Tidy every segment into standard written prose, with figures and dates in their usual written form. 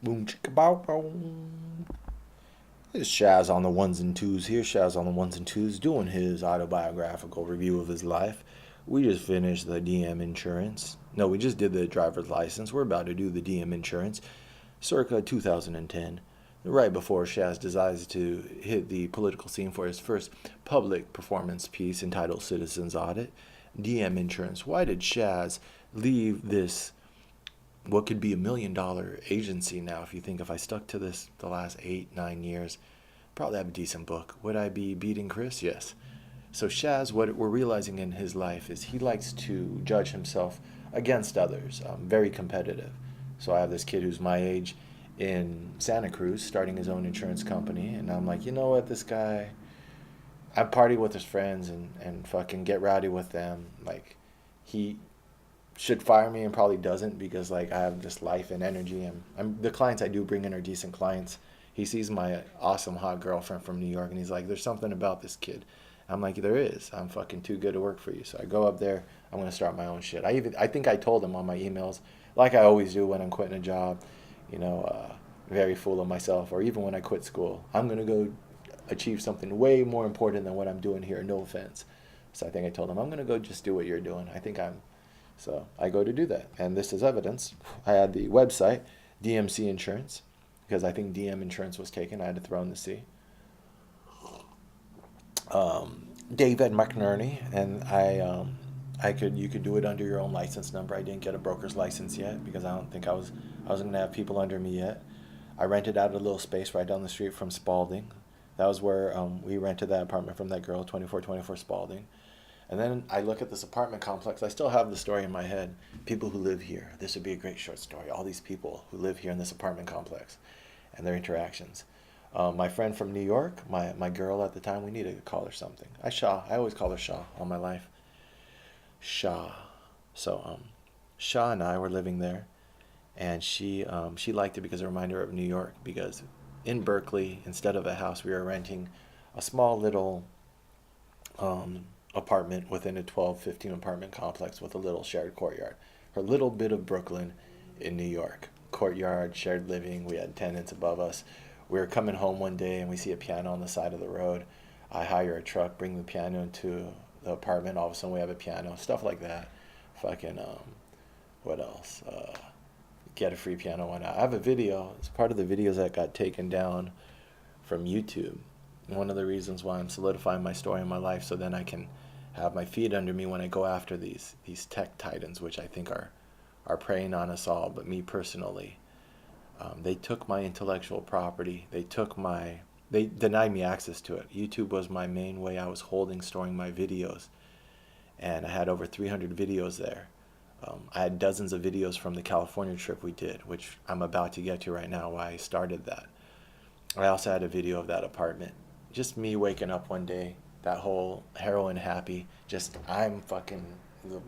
Boom chicka bow boom. This is Shaz on the ones and twos here. Shaz on the ones and twos doing his autobiographical review of his life. We just finished the DM insurance. No, we just did the driver's license. We're about to do the DM insurance circa 2010. Right before Shaz decides to hit the political scene for his first public performance piece entitled Citizens Audit. DM insurance. Why did Shaz leave this what could be $1 million agency now? If I stuck to this the last 8, 9 years, probably have a decent book. Would I be beating Chris? Yes. So Shaz, what we're realizing in his life is he likes to judge himself against others. Very competitive. So I have this kid who's my age in Santa Cruz starting his own insurance company, and I'm like, you know what, this guy, I party with his friends and fucking get rowdy with them. Like, he should fire me and probably doesn't because like I have this life and energy. I'm the clients I do bring in are decent clients. He sees my awesome hot girlfriend from New York and he's like, "There's something about this kid." I'm like, "There is. I'm fucking too good to work for you." So I go up there. I'm gonna start my own shit. I think I told him on my emails, like I always do when I'm quitting a job, you know, very full of myself. Or even when I quit school, I'm gonna go achieve something way more important than what I'm doing here. No offense. So I think I told him I'm gonna go just do what you're doing. I think I'm so I go to do that. And this is evidence. I had the website, DMC Insurance, because I think DM Insurance was taken. I had to throw in the C. David McNerney, and you could do it under your own license number. I didn't get a broker's license yet because I don't think I was gonna have people under me yet. I rented out a little space right down the street from Spalding. That was where we rented that apartment from that girl, 2424 Spalding. And then I look at this apartment complex. I still have the story in my head. People who live here. This would be a great short story. All these people who live here in this apartment complex and their interactions. My friend from New York, my girl at the time, we needed to call her something. I always call her Shaw all my life. Shaw. So Shaw and I were living there, and she liked it because it reminded her of New York. Because in Berkeley, instead of a house, we were renting a small little um, apartment within a 12, 15 apartment complex with a little shared courtyard. Her little bit of Brooklyn in New York. Courtyard, shared living. We had tenants above us. We were coming home one day and we see a piano on the side of the road. I hire a truck, bring the piano into the apartment. All of a sudden we have a piano. Stuff like that. Fucking, what else? Get a free piano. Why not? I have a video. It's part of the videos that got taken down from YouTube. One of the reasons why I'm solidifying my story in my life so then I can have my feet under me when I go after these tech titans, which I think are preying on us all. But me personally, they took my intellectual property. They denied me access to it. YouTube was my main way I was storing my videos, and I had over 300 videos there. I had dozens of videos from the California trip we did, which I'm about to get to right now. Why I started that. I also had a video of that apartment. Just me waking up one day, that whole heroin happy. Just I'm fucking the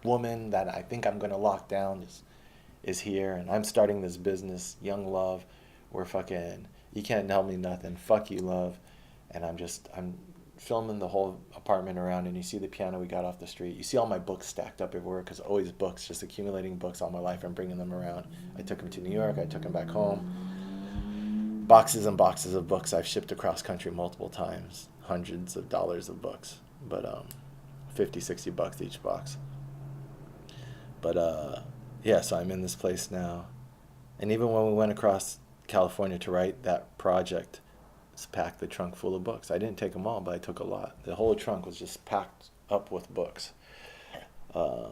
woman that I think I'm gonna lock down is here, and I'm starting this business, Young Love. We're fucking. You can't tell me nothing. Fuck you, love. And I'm filming the whole apartment around, and you see the piano we got off the street. You see all my books stacked up everywhere because always books, just accumulating books all my life and bringing them around. I took them to New York. I took them back home. Boxes and boxes of books I've shipped across country multiple times, hundreds of dollars of books, but 50, $60 each box. But yeah, so I'm in this place now. And even when we went across California to write that project, it's packed the trunk full of books. I didn't take them all, but I took a lot. The whole trunk was just packed up with books. Uh,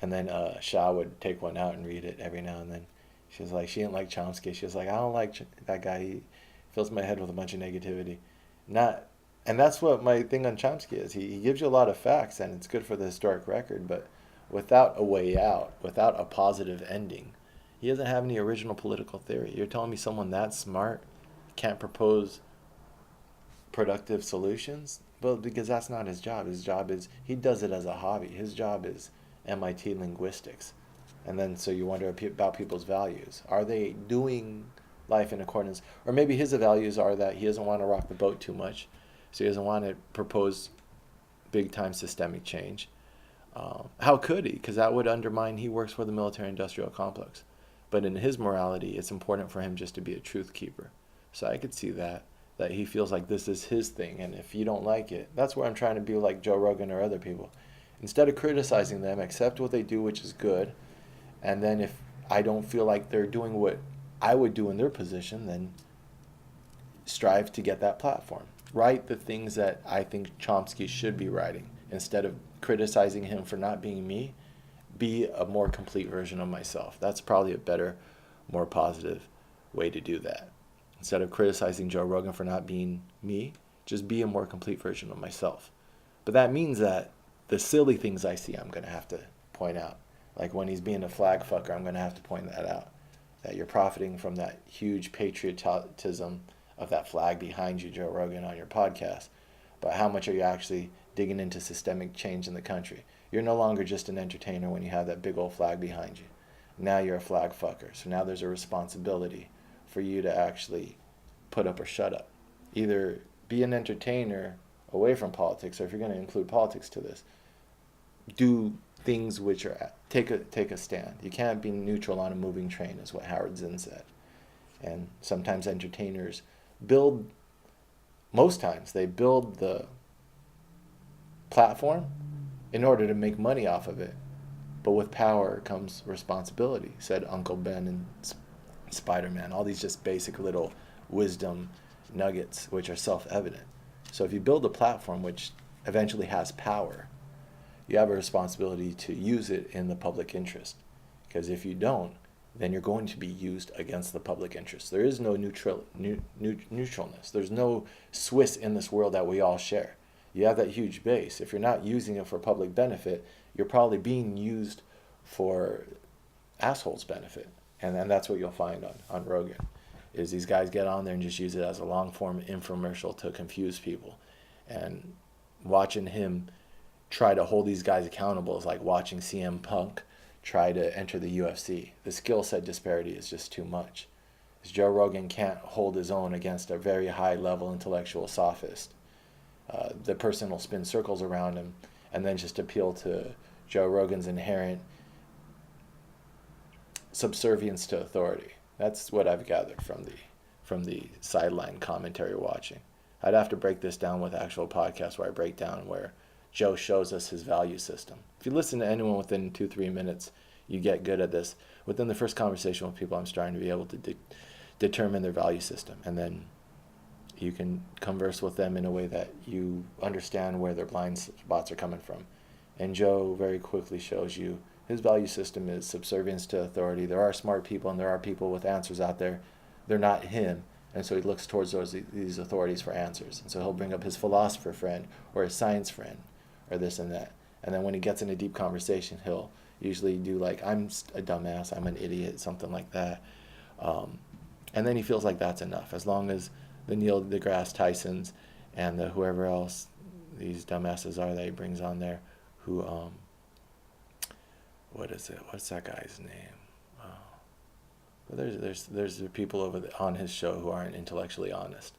and then Shah would take one out and read it every now and then. She was like, she didn't like Chomsky. She was like, I don't like that guy. He fills my head with a bunch of negativity. Not, and that's what my thing on Chomsky is. He gives you a lot of facts, and it's good for the historic record, but without a way out, without a positive ending, he doesn't have any original political theory. You're telling me someone that smart can't propose productive solutions? Well, because that's not his job. His job is, he does it as a hobby. His job is MIT linguistics. And then so you wonder about people's values. Are they doing life in accordance? Or maybe his values are that he doesn't want to rock the boat too much. So he doesn't want to propose big time systemic change. How could he? Because that would undermine, he works for the military industrial complex. But in his morality, it's important for him just to be a truth keeper. So I could see that he feels like this is his thing, and if you don't like it, that's where I'm trying to be like Joe Rogan or other people. Instead of criticizing them, accept what they do, which is good, and then if I don't feel like they're doing what I would do in their position, then strive to get that platform. Write the things that I think Chomsky should be writing. Instead of criticizing him for not being me, be a more complete version of myself. That's probably a better, more positive way to do that. Instead of criticizing Joe Rogan for not being me, just be a more complete version of myself. But that means that the silly things I see, I'm going to have to point out. Like when he's being a flag fucker, I'm going to have to point that out. That you're profiting from that huge patriotism of that flag behind you, Joe Rogan, on your podcast. But how much are you actually digging into systemic change in the country? You're no longer just an entertainer when you have that big old flag behind you. Now you're a flag fucker. So now there's a responsibility for you to actually put up or shut up. Either be an entertainer away from politics, or if you're going to include politics to this, do things which are take a stand. You can't be neutral on a moving train, is what Howard Zinn said. And sometimes entertainers most times they build the platform in order to make money off of it. But with power comes responsibility, said Uncle Ben and Spider-Man. All these just basic little wisdom nuggets which are self-evident. So if you build a platform which eventually has power, you have a responsibility to use it in the public interest. Because if you don't, then you're going to be used against the public interest. There is no neutralness. There's no Swiss in this world that we all share. You have that huge base. If you're not using it for public benefit, you're probably being used for assholes' benefit. And that's what you'll find on Rogan, is these guys get on there and just use it as a long-form infomercial to confuse people. And watching him try to hold these guys accountable is like watching CM Punk try to enter the UFC. The skill set disparity is just too much. As Joe Rogan can't hold his own against a very high-level intellectual sophist. The person will spin circles around him and then just appeal to Joe Rogan's inherent subservience to authority. That's what I've gathered from the sideline commentary watching. I'd have to break this down with actual podcasts where I break down where Joe shows us his value system. If you listen to anyone within 2-3 minutes, you get good at this. Within the first conversation with people, I'm starting to be able to determine their value system. And then you can converse with them in a way that you understand where their blind spots are coming from. And Joe very quickly shows you his value system is subservience to authority. There are smart people and there are people with answers out there. They're not him. And so he looks towards these authorities for answers. And so he'll bring up his philosopher friend or his science friend or this and that. And then when he gets in a deep conversation, he'll usually do like, I'm a dumbass, I'm an idiot, something like that. And then he feels like that's enough. As long as the Neil deGrasse Tysons and the whoever else these dumbasses are that he brings on there, who, what is it? What's that guy's name? But there's people on his show who aren't intellectually honest.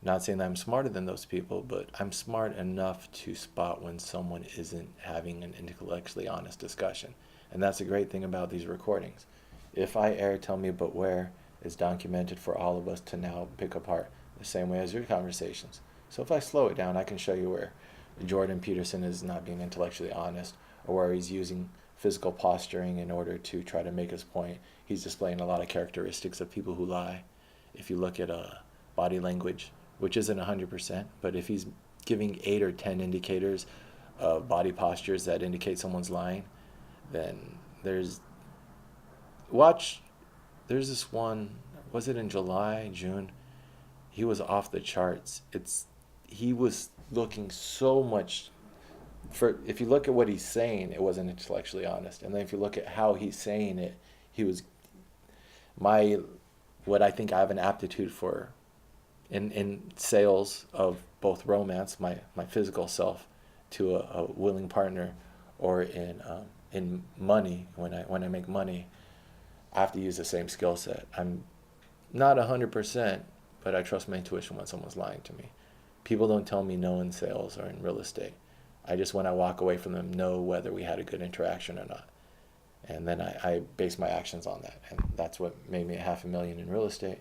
Not saying that I'm smarter than those people, but I'm smart enough to spot when someone isn't having an intellectually honest discussion. And that's a great thing about these recordings. If I err, tell me but where is documented for all of us to now pick apart the same way as your conversations. So if I slow it down, I can show you where Jordan Peterson is not being intellectually honest, or where he's using physical posturing in order to try to make his point. He's displaying a lot of characteristics of people who lie. If you look at body language, which isn't 100%, but if he's giving 8 or 10 indicators of body postures that indicate someone's lying, then there's this one, was it in July, June? He was off the charts. He was looking so much, if you look at what he's saying, it wasn't intellectually honest. And then if you look at how he's saying it, what I think I have an aptitude for in sales of both romance, my physical self, to a willing partner, or in money, when I make money, I have to use the same skill set. I'm not 100%, but I trust my intuition when someone's lying to me. People don't tell me no in sales or in real estate. I just, when I walk away from them, know whether we had a good interaction or not. And then I base my actions on that. And that's what made me $500,000 in real estate.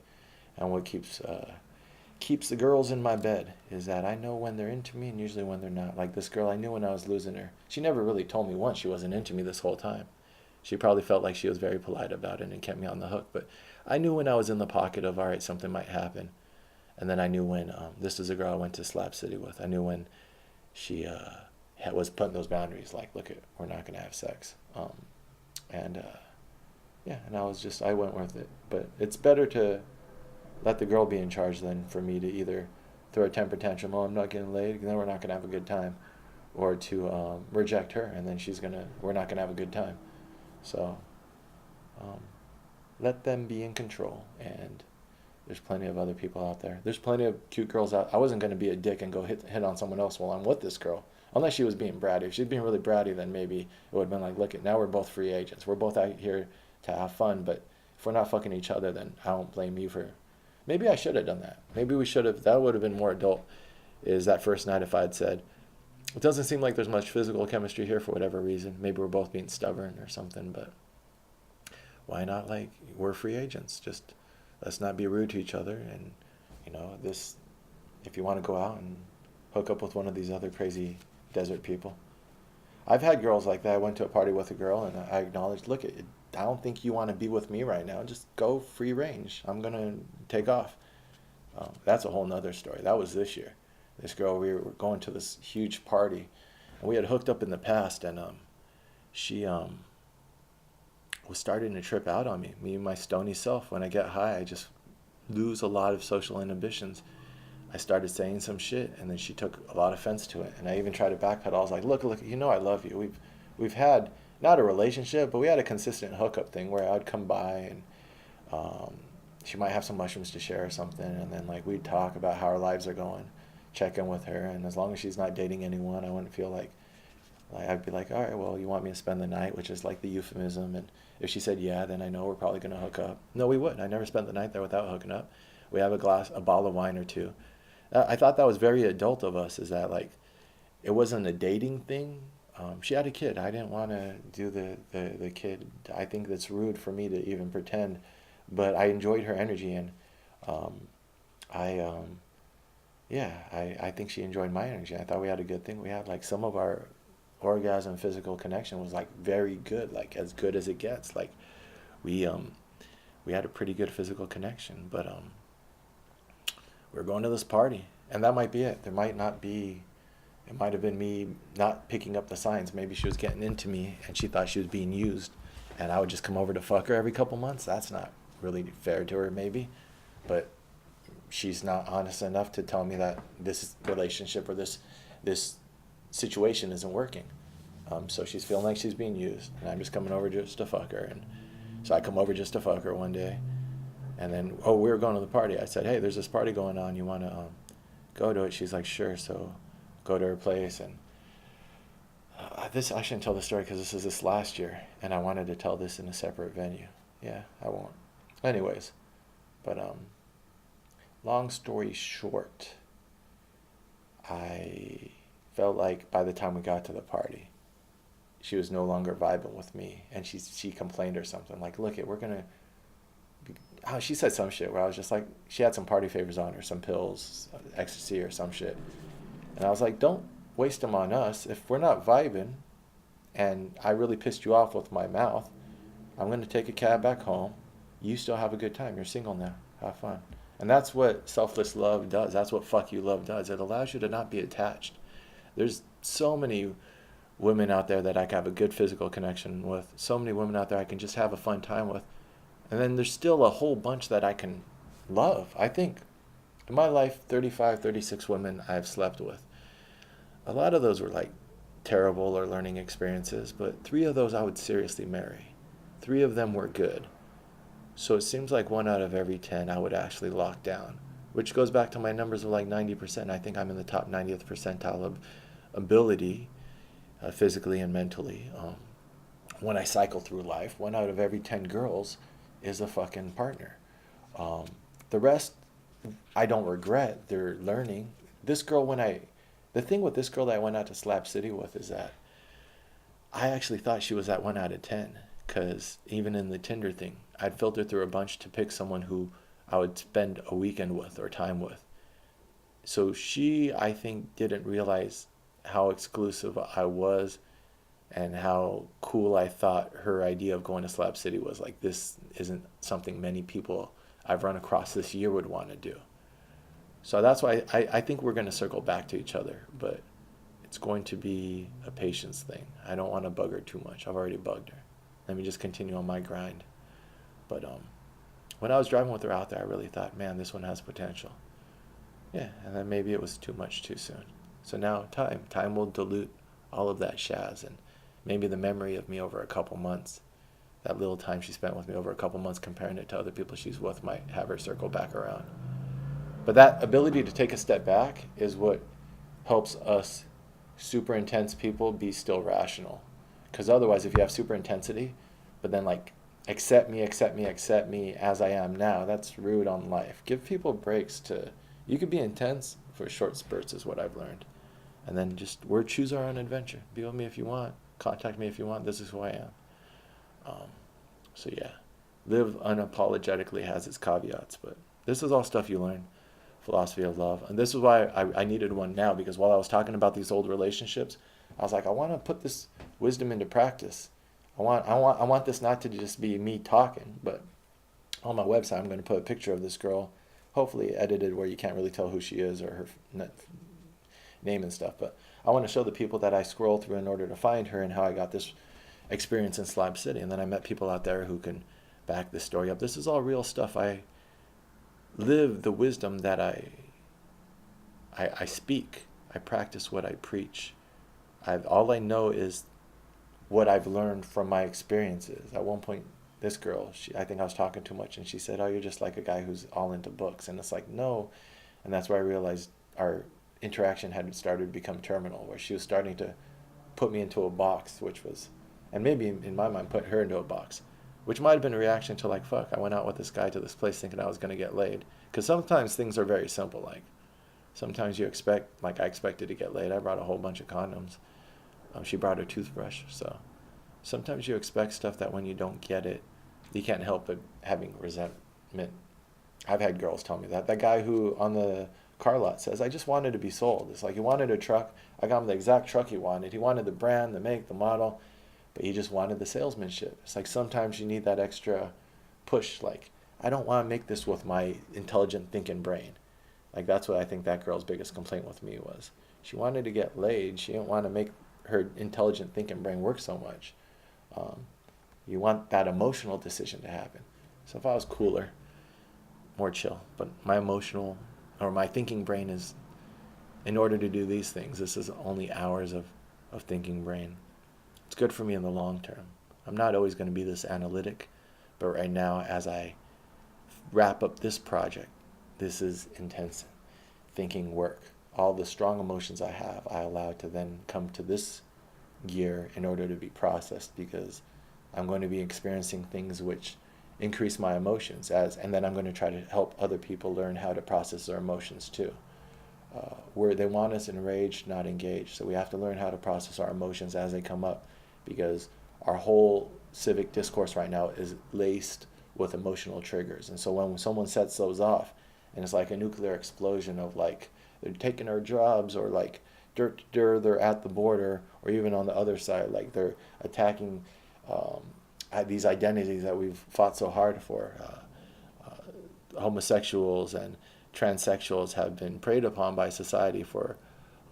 And what keeps the girls in my bed is that I know when they're into me and usually when they're not. Like this girl, I knew when I was losing her. She never really told me once she wasn't into me this whole time. She probably felt like she was very polite about it and kept me on the hook. But I knew when I was in the pocket of, all right, something might happen. And then I knew when, this is a girl I went to Slab City with. I knew when she was putting those boundaries, like, look, we're not going to have sex. And yeah, and I went with it. But it's better to let the girl be in charge than for me to either throw a temper tantrum, oh, I'm not getting laid, then we're not going to have a good time, or to reject her, and then we're not going to have a good time. So let them be in control, and there's plenty of other people out there. There's plenty of cute girls out. I wasn't going to be a dick and go hit on someone else while I'm with this girl, unless she was being bratty. If she's being really bratty, then maybe it would have been like, look, now we're both free agents. We're both out here to have fun, but if we're not fucking each other, then I don't blame you for. Maybe I should have done that. Maybe we should have. That would have been more adult. Is that first night if I'd said, it doesn't seem like there's much physical chemistry here for whatever reason. Maybe we're both being stubborn or something, but why not, like, we're free agents. Just let's not be rude to each other. And, if you want to go out and hook up with one of these other crazy desert people. I've had girls like that. I went to a party with a girl and I acknowledged, look, I don't think you want to be with me right now. Just go free range. I'm going to take off. That's a whole nother story. That was this year. This girl, we were going to this huge party, and we had hooked up in the past, and she was starting to trip out on me. Me and my stony self. When I get high, I just lose a lot of social inhibitions. I started saying some shit, and then she took a lot of offense to it. And I even tried to backpedal. I was like, look, I love you. We've had not a relationship, but we had a consistent hookup thing where I'd come by and she might have some mushrooms to share or something, and then like we'd talk about how our lives are going, check in with her, and as long as she's not dating anyone, I wouldn't feel like I'd be like, all right, well, you want me to spend the night, which is like the euphemism, and if she said yeah, then I know we're probably going to hook up. No, we wouldn't. I never spent the night there without hooking up. We have a bottle of wine or two. I thought that was very adult of us, is that like it wasn't a dating thing. She had a kid. I didn't want to do the kid. I think that's rude for me to even pretend, but I enjoyed her energy, and I think she enjoyed my energy. I thought we had a good thing. We had like some of our orgasm physical connection was like very good, like as good as it gets. Like we had a pretty good physical connection, but we were going to this party, and that might be it. There might not be. It might have been me not picking up the signs. Maybe she was getting into me and she thought she was being used, and I would just come over to fuck her every couple months. That's not really fair to her, maybe, but she's not honest enough to tell me that this relationship or this situation isn't working. So she's feeling like she's being used, and I'm just coming over just to fuck her. And so I come over just to fuck her one day, and then we were going to the party. I said, hey, there's this party going on. You want to go to it? She's like, sure. So go to her place, and I shouldn't tell the story because this is this last year, and I wanted to tell this in a separate venue. Yeah, I won't. Anyways, but long story short, I felt like by the time we got to the party, she was no longer vibing with me, and she complained or something like, look, we're gonna. She said some shit where I was just like, she had some party favors on her, some pills, ecstasy or some shit. And I was like, don't waste them on us. If we're not vibing and I really pissed you off with my mouth, I'm going to take a cab back home. You still have a good time. You're single now. Have fun. And that's what selfless love does. That's what fuck you love does. It allows you to not be attached. There's so many women out there that I can have a good physical connection with. So many women out there I can just have a fun time with. And then there's still a whole bunch that I can love, I think. In my life, 35, 36 women I've slept with. A lot of those were like terrible or learning experiences, but 3 of those I would seriously marry. 3 of them were good. So it seems like 1 out of every 10 I would actually lock down, which goes back to my numbers of like 90%. I think I'm in the top 90th percentile of ability, physically and mentally. When I cycle through life, 1 out of every 10 girls is a fucking partner. The rest, I don't regret. They're learning. This girl, the thing with this girl that I went out to Slab City with is that I actually thought she was at 1 out of 10, Because even in the Tinder thing, I'd filter through a bunch to pick someone who I would spend a weekend with or time with. So she, I think, didn't realize how exclusive I was and how cool I thought her idea of going to Slab City was. Like, this isn't something many people I've run across this year would want to do. So that's why I think we're going to circle back to each other, but it's going to be a patience thing. I don't want to bug her too much. I've already bugged her. Let me just continue on my grind. But when I was driving with her out there, I really thought, man, this one has potential. Yeah, and then maybe it was too much too soon. So now time will dilute all of that shaz, and maybe the memory of me over a couple months, that little time she spent with me over a couple months comparing it to other people she's with, might have her circle back around. But that ability to take a step back is what helps us super intense people be still rational. Because otherwise, if you have super intensity, but then like, accept me as I am now, that's rude on life. Give people breaks to, you could be intense for short spurts is what I've learned. And then just, we're choose our own adventure. Be with me if you want. Contact me if you want. This is who I am. So yeah, live unapologetically has its caveats, but this is all stuff you learn. Philosophy of love. And this is why I needed one now, because while I was talking about these old relationships, I was like, I want to put this wisdom into practice. I want this not to just be me talking, but on my website I'm going to put a picture of this girl, hopefully edited where you can't really tell who she is or her name and stuff. But I want to show the people that I scroll through in order to find her and how I got this experience in Slab City. And then I met people out there who can back this story up. This is all real stuff. I live the wisdom that I speak. I practice what I preach. All I know is what I've learned from my experiences. At one point, this girl, I think I was talking too much, and she said, oh, you're just like a guy who's all into books. And it's like, no. And that's where I realized our interaction had started to become terminal, where she was starting to put me into a box, which was, and maybe in my mind, put her into a box, which might have been a reaction to like, fuck, I went out with this guy to this place thinking I was going to get laid. Because sometimes things are very simple. Like, sometimes you expect, like I expected to get laid. I brought a whole bunch of condoms. She brought her toothbrush. So sometimes you expect stuff that when you don't get it, you can't help but having resentment. I've had girls tell me that. That guy who on the car lot says, I just wanted to be sold. It's like, he wanted a truck. I got him the exact truck he wanted. He wanted the brand, the make, the model, but he just wanted the salesmanship. It's like sometimes you need that extra push. Like, I don't want to make this with my intelligent thinking brain. Like, that's what I think that girl's biggest complaint with me was. She wanted to get laid. She didn't want to make her intelligent thinking brain work so much. You want that emotional decision to happen. So if I was cooler, more chill, but my emotional or my thinking brain is, in order to do these things, this is only hours of thinking brain. It's good for me in the long term. I'm not always going to be this analytic, but right now, as I wrap up this project, this is intense thinking work. All the strong emotions I have, I allow to then come to this gear in order to be processed, because I'm going to be experiencing things which increase my emotions, and then I'm going to try to help other people learn how to process their emotions too. Where they want us enraged, not engaged. So we have to learn how to process our emotions as they come up, because our whole civic discourse right now is laced with emotional triggers. And so when someone sets those off, and it's like a nuclear explosion of like, they're taking our jobs, or like they're at the border, or even on the other side, like they're attacking these identities that we've fought so hard for. Homosexuals and transsexuals have been preyed upon by society for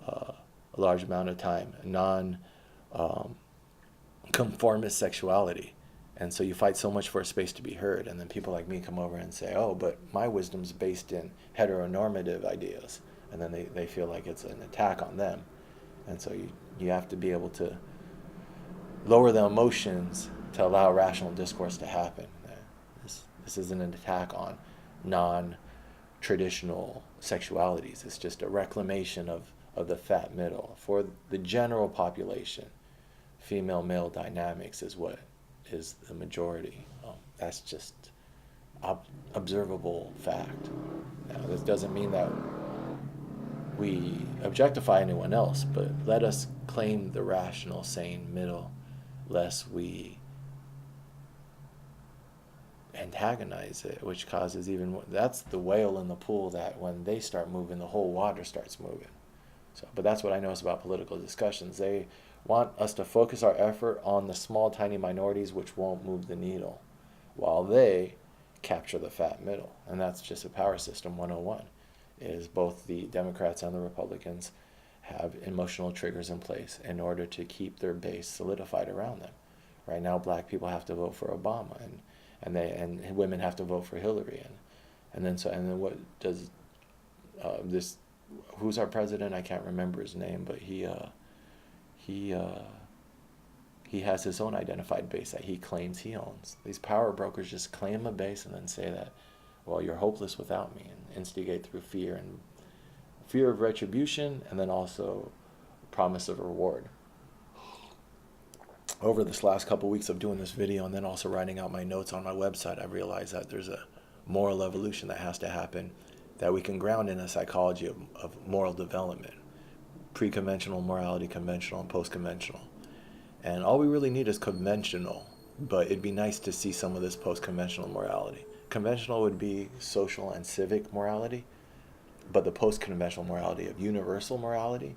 a large amount of time. Non-conformist sexuality. And so you fight so much for a space to be heard, and then people like me come over and say, oh, but my wisdom's based in heteronormative ideas. And then they feel like it's an attack on them. And so you have to be able to lower the emotions to allow rational discourse to happen. This isn't an attack on non-traditional sexualities. It's just a reclamation of the fat middle. For the general population, female-male dynamics is what is the majority. That's just observable fact. Now, this doesn't mean that we objectify anyone else, but let us claim the rational, sane middle, lest we antagonize it, which causes that's the whale in the pool that when they start moving, the whole water starts moving. So, but that's what I notice about political discussions. They want us to focus our effort on the small, tiny minorities which won't move the needle, while they capture the fat middle. And that's just a power system 101, is both the Democrats and the Republicans have emotional triggers in place in order to keep their base solidified around them. Right now, black people have to vote for Obama, and women have to vote for Hillary, and then what does this? Who's our president? I can't remember his name, but he has his own identified base that he claims he owns. These power brokers just claim a base and then say that, well, you're hopeless without me, and instigate through fear of retribution, and then also promise of reward. Over this last couple weeks of doing this video and then also writing out my notes on my website, I realized that there's a moral evolution that has to happen that we can ground in a psychology of moral development. Pre-conventional morality, conventional, and post-conventional. And all we really need is conventional, but it'd be nice to see some of this post-conventional morality. Conventional would be social and civic morality, but the post-conventional morality of universal morality,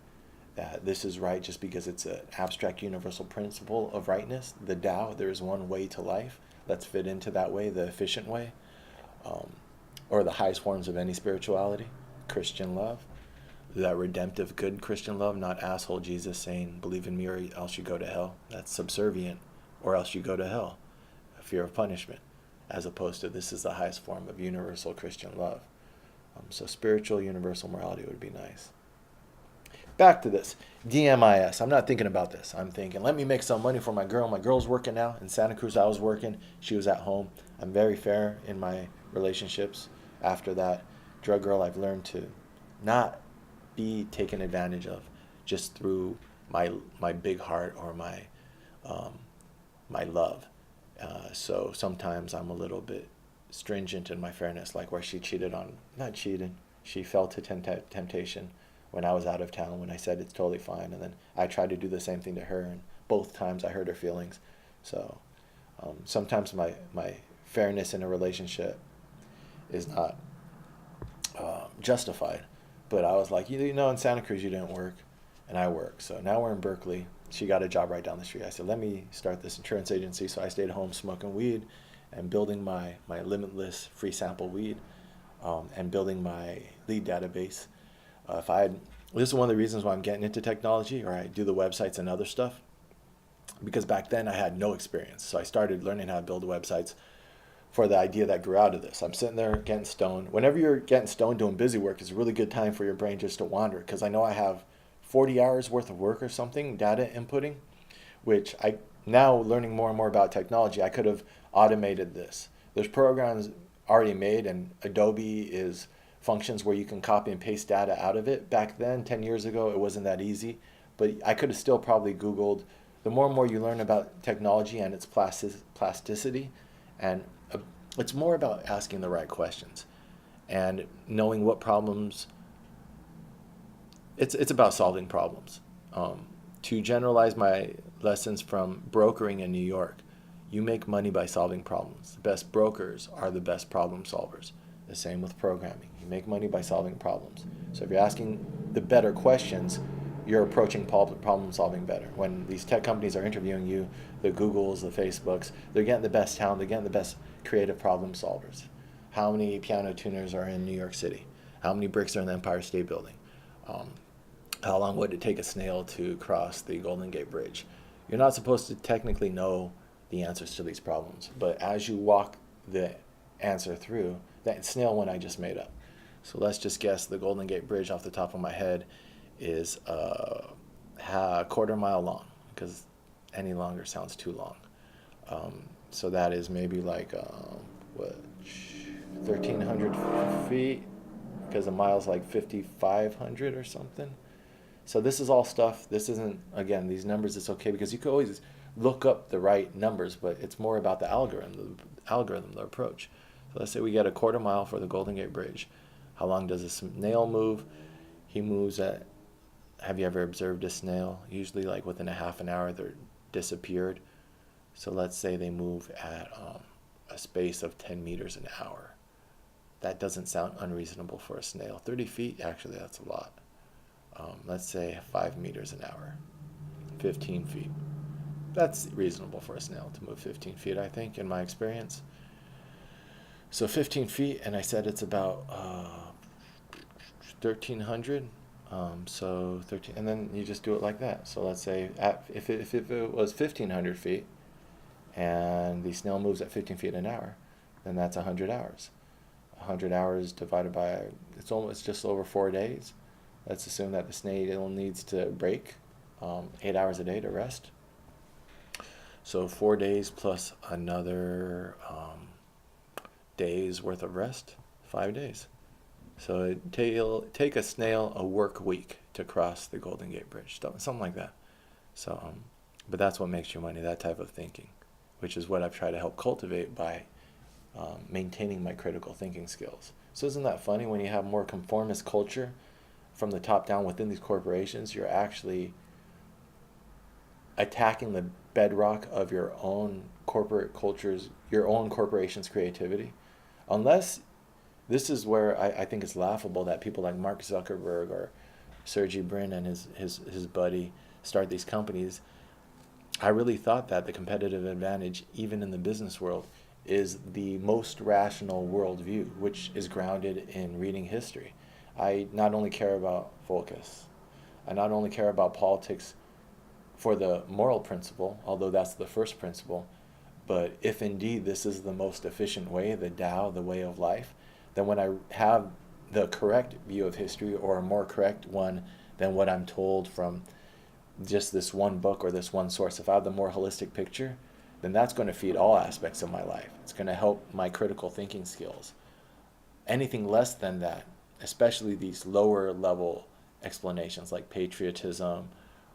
that this is right just because it's an abstract universal principle of rightness, the Tao, there is one way to life. Let's fit into that way, the efficient way, or the highest forms of any spirituality, Christian love, that redemptive good Christian love, not asshole Jesus saying, believe in me or else you go to hell. That's subservient, or else you go to hell, a fear of punishment, as opposed to this is the highest form of universal Christian love. So spiritual universal morality would be nice. Back to this, DMIS. I'm not thinking about this. I'm thinking, let me make some money for my girl. My girl's working now. In Santa Cruz, I was working. She was at home. I'm very fair in my relationships. After that drug girl, I've learned to not be taken advantage of just through my big heart or my love. So sometimes I'm a little bit stringent in my fairness, like where she not cheated, she fell to temptation when I was out of town, when I said it's totally fine, and then I tried to do the same thing to her, and both times I hurt her feelings. So sometimes my fairness in a relationship is not justified. But I was like, in Santa Cruz you didn't work, and I work. So now we're in Berkeley. She got a job right down the street. I said, let me start this insurance agency. So I stayed home smoking weed and building my limitless free sample weed, and building my lead database. This is one of the reasons why I'm getting into technology, or I do the websites and other stuff, because back then I had no experience. So I started learning how to build websites for the idea that grew out of this. I'm sitting there getting stoned. Whenever you're getting stoned doing busy work, it's a really good time for your brain just to wander, because I know I have 40 hours worth of work or something, data inputting, which I now learning more and more about technology, I could have automated this. There's programs already made, and Adobe is functions where you can copy and paste data out of it. Back then, 10 years ago, it wasn't that easy, but I could have still probably Googled. The more and more you learn about technology and its plasticity, and it's more about asking the right questions and knowing what problems. It's about solving problems. To generalize my lessons from brokering in New York, you make money by solving problems. The best brokers are the best problem solvers. The same with programming. You make money by solving problems. So if you're asking the better questions, you're approaching problem solving better. When these tech companies are interviewing you, the Googles, the Facebooks, they're getting the best talent, they're getting the best creative problem solvers. How many piano tuners are in New York City? How many bricks are in the Empire State Building? How long would it take a snail to cross the Golden Gate Bridge? You're not supposed to technically know the answers to these problems, but as you walk the answer through, that snail one I just made up. So let's just guess the Golden Gate Bridge off the top of my head is a quarter mile long, because any longer sounds too long. So that is maybe like 1,300 feet, because a mile's like 5,500 or something. So this is all stuff. This isn't, again, these numbers, it's okay because you can always look up the right numbers, but it's more about the algorithm, the approach. So let's say we get a quarter mile for the Golden Gate Bridge. How long does a snail move? He moves at, have you ever observed a snail? Usually like within a half an hour, they're disappeared. So let's say they move at a space of 10 meters an hour. That doesn't sound unreasonable for a snail. 30 feet, actually, that's a lot. Let's say 5 meters an hour, 15 feet. That's reasonable for a snail to move 15 feet, I think, in my experience. So 15 feet, and I said it's about 1,300. So 13, and then you just do it like that. So let's say if it was 1,500 feet, and the snail moves at 15 feet an hour, then that's 100 hours. 100 hours divided by, it's just over 4 days. Let's assume that the snail needs to break 8 hours a day to rest. So 4 days plus another day's worth of rest, 5 days. So it'll take a snail a work week to cross the Golden Gate Bridge, something like that. So, but that's what makes you money, that type of thinking, which is what I've tried to help cultivate by maintaining my critical thinking skills. So isn't that funny? When you have more conformist culture from the top down within these corporations, you're actually attacking the bedrock of your own corporate cultures, your own corporation's creativity. Unless, this is where I think it's laughable that people like Mark Zuckerberg or Sergey Brin and his buddy start these companies. I really thought that the competitive advantage, even in the business world, is the most rational worldview, which is grounded in reading history. I not only care about focus, I not only care about politics for the moral principle, although that's the first principle, but if indeed this is the most efficient way, the Tao, the way of life, then when I have the correct view of history, or a more correct one than what I'm told from just this one book or this one source, if I have the more holistic picture, then that's going to feed all aspects of my life. It's going to help my critical thinking skills. Anything less than that, especially these lower level explanations like patriotism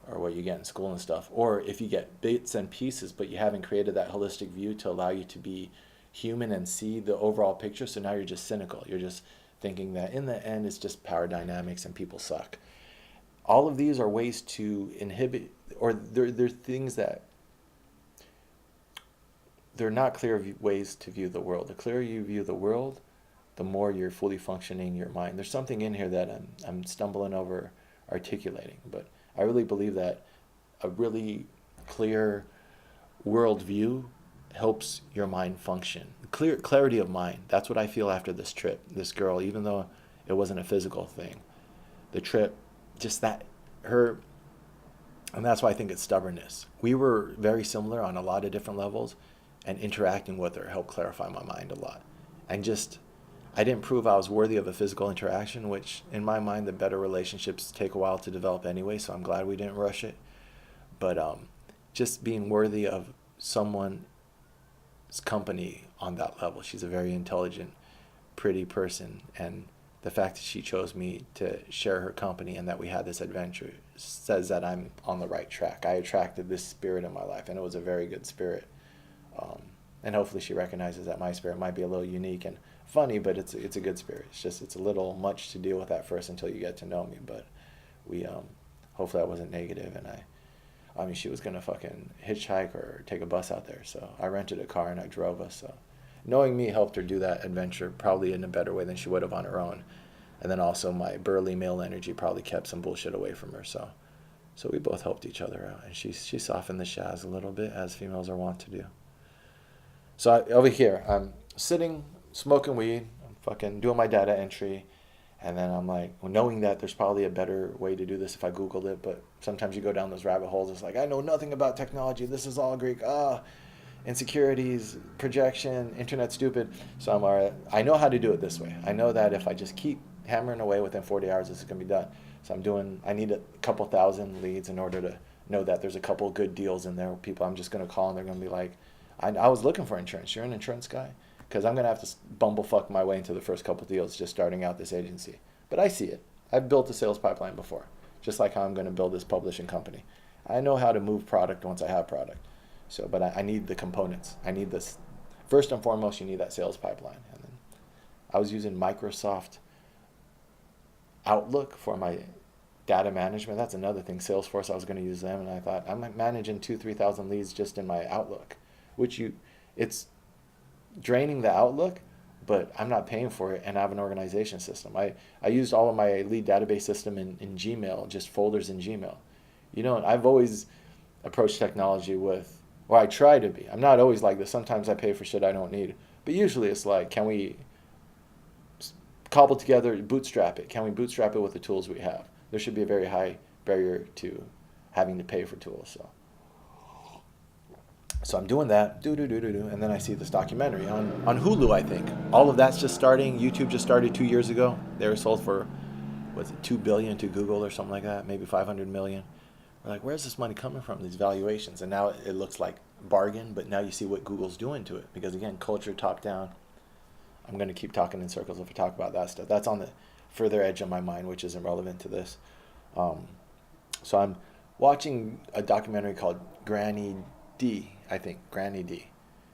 or what you get in school and stuff, or if you get bits and pieces but you haven't created that holistic view to allow you to be human and see the overall picture, so now you're just cynical. You're just thinking that in the end it's just power dynamics and people suck. All of these are ways to inhibit, or they're things that they're not clear ways to view the world. The clearer you view the world, the more you're fully functioning your mind. There's something in here that I'm stumbling over articulating, but I really believe that a really clear worldview helps your mind function. Clarity of mind. That's what I feel after this trip. This girl, even though it wasn't a physical thing, the trip, just that, her, and that's why I think it's stubbornness. We were very similar on a lot of different levels, and interacting with her helped clarify my mind a lot. And just, I didn't prove I was worthy of a physical interaction, which in my mind, the better relationships take a while to develop anyway, so I'm glad we didn't rush it. But just being worthy of someone's company on that level. She's a very intelligent, pretty person, and the fact that she chose me to share her company and that we had this adventure says that I'm on the right track. I attracted this spirit in my life, and it was a very good spirit. And hopefully she recognizes that my spirit might be a little unique and funny, but it's a good spirit. It's a little much to deal with at first until you get to know me. But we hopefully I wasn't negative, and I mean, she was gonna fucking hitchhike or take a bus out there, so I rented a car and I drove us. So knowing me helped her do that adventure probably in a better way than she would have on her own. And then also my burly male energy probably kept some bullshit away from her. So we both helped each other out, and she softened the shaz a little bit, as females are wont to do. So over here, I'm sitting, smoking weed, I'm fucking doing my data entry, and then I'm like, knowing that there's probably a better way to do this if I Googled it, but sometimes you go down those rabbit holes, it's like, I know nothing about technology, this is all Greek, insecurities, projection, internet stupid. So I'm all right, I know how to do it this way. I know that if I just keep hammering away, within 40 hours, this is going to be done. So I need a couple thousand leads in order to know that there's a couple good deals in there, people I'm just going to call, and they're going to be like, I was looking for insurance. You're an insurance guy? Because I'm going to have to bumblefuck my way into the first couple deals just starting out this agency. But I see it. I've built a sales pipeline before, just like how I'm going to build this publishing company. I know how to move product once I have product. So, but I need the components. I need this. First and foremost, you need that sales pipeline. And then I was using Microsoft Outlook for my data management. That's another thing. Salesforce, I was going to use them, and I thought I'm managing 2,000-3,000 leads just in my Outlook, which draining the Outlook, but I'm not paying for it, and I have an organization system. I used all of my lead database system in Gmail, just folders in Gmail. I've always approached technology with, or I try to be. I'm not always like this. Sometimes I pay for shit I don't need. But usually it's like, can we cobble together, bootstrap it? Can we bootstrap it with the tools we have? There should be a very high barrier to having to pay for tools. So I'm doing that, and then I see this documentary on Hulu, I think. All of that's just starting. YouTube just started 2 years ago. They were sold for, was it 2 billion to Google or something like that, maybe 500 million. We're like, where's this money coming from, these valuations? And now it looks like bargain, but now you see what Google's doing to it. Because again, culture top down. I'm going to keep talking in circles if we talk about that stuff. That's on the further edge of my mind, which isn't relevant to this. So I'm watching a documentary called Granny D, I think, Granny D.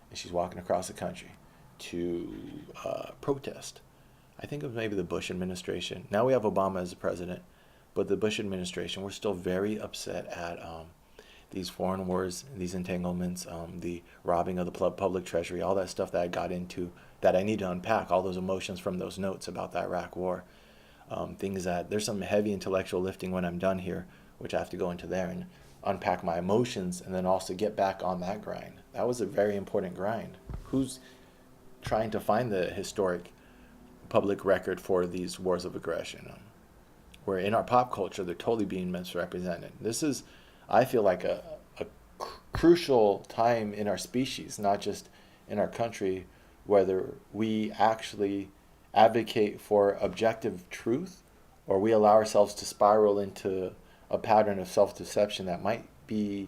And she's walking across the country to protest. I think it was maybe the Bush administration. Now we have Obama as the president, but the Bush administration, we're still very upset at these foreign wars, these entanglements, the robbing of the public treasury, all that stuff that I got into that I need to unpack, all those emotions from those notes about the Iraq war. Things that, there's some heavy intellectual lifting when I'm done here, which I have to go into there and unpack my emotions and then also get back on that grind. That was a very important grind. Who's trying to find the historic public record for these wars of aggression? Where in our pop culture, they're totally being misrepresented. This is, I feel like, a crucial time in our species, not just in our country, whether we actually advocate for objective truth or we allow ourselves to spiral into a pattern of self-deception that might be,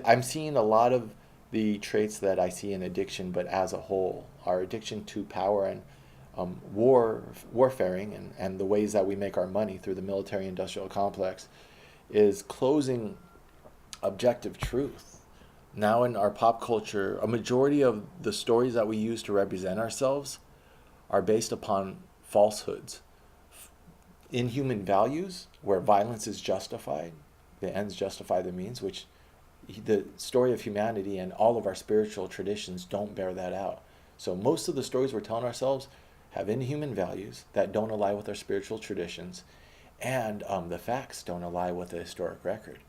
I'm seeing a lot of the traits that I see in addiction, but as a whole, our addiction to power and warfaring and the ways that we make our money through the military-industrial complex is closing objective truth. Now in our pop culture, a majority of the stories that we use to represent ourselves are based upon falsehoods. Inhuman values, where violence is justified, the ends justify the means, which the story of humanity and all of our spiritual traditions don't bear that out. So most of the stories we're telling ourselves have inhuman values that don't align with our spiritual traditions, and the facts don't align with the historic record.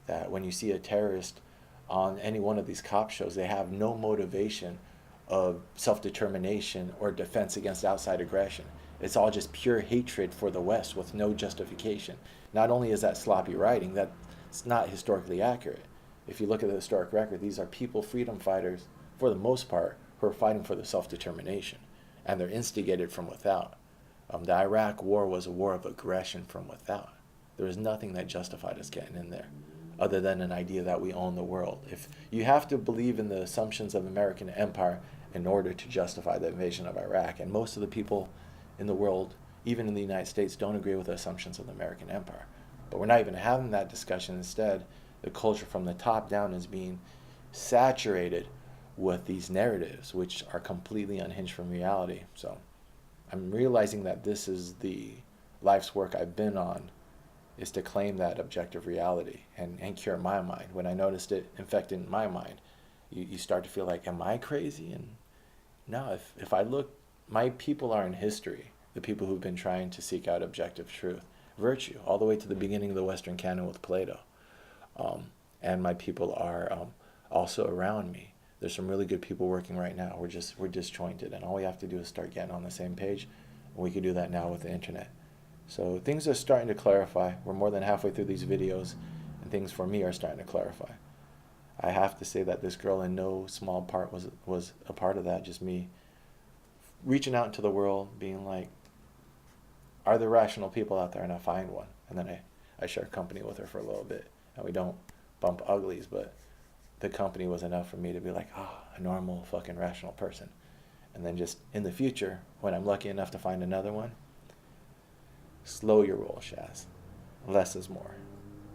That when you see a terrorist on any one of these cop shows, they have no motivation of self-determination or defense against outside aggression. It's all just pure hatred for the West with no justification. Not only is that sloppy writing, that's not historically accurate. If you look at the historic record, these are people, freedom fighters, for the most part, who are fighting for the self-determination. And they're instigated from without. The Iraq war was a war of aggression from without. There was nothing that justified us getting in there, other than an idea that we own the world. If you have to believe in the assumptions of American empire in order to justify the invasion of Iraq, and most of the people in the world, even in the United States, don't agree with the assumptions of the American empire. But we're not even having that discussion. Instead, the culture from the top down is being saturated with these narratives, which are completely unhinged from reality. So I'm realizing that this is the life's work I've been on, is to claim that objective reality and cure my mind. When I noticed it infecting my mind, you start to feel like, am I crazy? And no, if I look, my people are in history, the people who've been trying to seek out objective truth, virtue, all the way to the beginning of the Western canon with Plato. And my people are also around me. There's some really good people working right now. We're disjointed, and all we have to do is start getting on the same page, and we can do that now with the internet. So things are starting to clarify. We're more than halfway through these videos, and things for me are starting to clarify. I have to say that this girl in no small part was a part of that, just me reaching out into the world, being like, are there rational people out there? And I find one. And then I share company with her for a little bit. And we don't bump uglies, but the company was enough for me to be like, a normal fucking rational person. And then just in the future, when I'm lucky enough to find another one, slow your roll, Shaz. Less is more.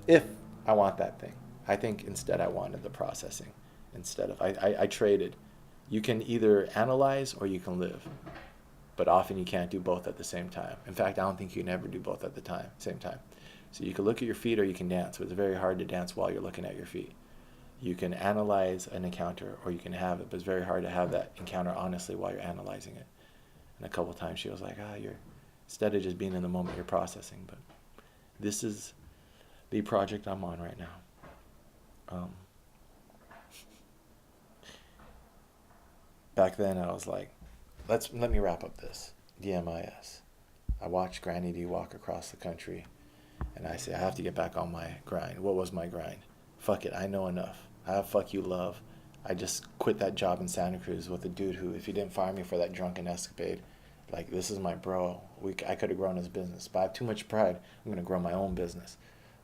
If I want that thing. I think instead I wanted the processing. Instead of, I traded. You can either analyze or you can live. But often you can't do both at the same time. In fact, I don't think you can ever do both at the same time. So you can look at your feet or you can dance, but it's very hard to dance while you're looking at your feet. You can analyze an encounter or you can have it, but it's very hard to have that encounter honestly while you're analyzing it. And a couple of times she was like, you're, instead of just being in the moment, you're processing. But this is the project I'm on right now. Back then I was like, let me wrap up this. DMIS. I watched Granny D walk across the country and I say, I have to get back on my grind. What was my grind? Fuck it, I know enough. I have fuck you love. I just quit that job in Santa Cruz with a dude who, if he didn't fire me for that drunken escapade, like, this is my bro. I could have grown his business, but I have too much pride. I'm going to grow my own business.